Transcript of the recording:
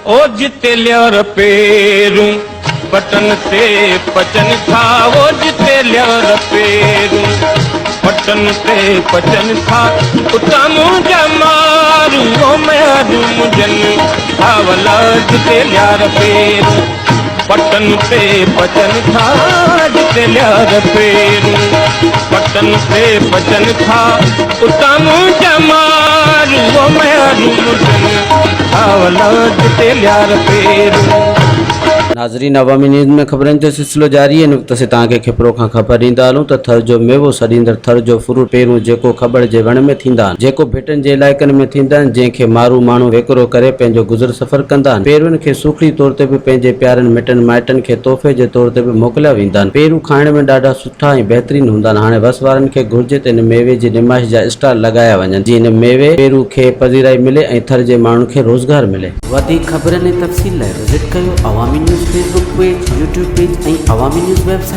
ओ जिते लियर पेरूं बटन ते पचन था, ओ जिते लियर पेरूं बटन ते पचन था, उतां मुंहिंजा मारू ओ महरू मुंहिंजनि भावला जिते लियर पेरूं बटन ते पचन था, जिते लियर पेरूं बटन ते पचन था, उतां मुंहिंजा मारू ओ महरू मुंहिंजनि भावला जिते लियर पेरूं। नाज़रीन, अवामी न्यूज़ में ख़बरनि जो सिलसिलो जारी है। नुक़्ते से तव्हांखे खिपरो खां ख़बर ॾींदा हलूं त थर जो मेवो सड़ींदड़ थर जो फ्रूट पेरूं जेको ख़बर जे वण में थींदा आहिनि, जेको भिटनि जे इलाइक़नि में थींदा आहिनि, जंहिंखे मारू माण्हू वेकिरो करे पंहिंजो गुज़र सफ़र कंदा आहिनि। पेरुनि खे सूखड़ी तौर ते बि पंहिंजे प्यारनि मिटनि माइटनि खे तोहफ़े जे तौर ते बि मोकिलिया वेंदा आहिनि। पेरू खाइण में ॾाढा सुठा ऐं बहितरीन हूंदा आहिनि। हाणे वस वारनि खे घुर्जे त इन मेवे जी नुमाइश जा स्टाल लॻाया वञनि, जीअं इन मेवे पेरू खे पजीराई मिले ऐं थर जे माण्हुनि खे रोज़गार मिले। वधीक ख़बरनि ऐं तफ़सील लाइ विज़िट कयो अवामी news Facebook page, YouTube page ऐं अवामी न्यूज़ वेबसाइट।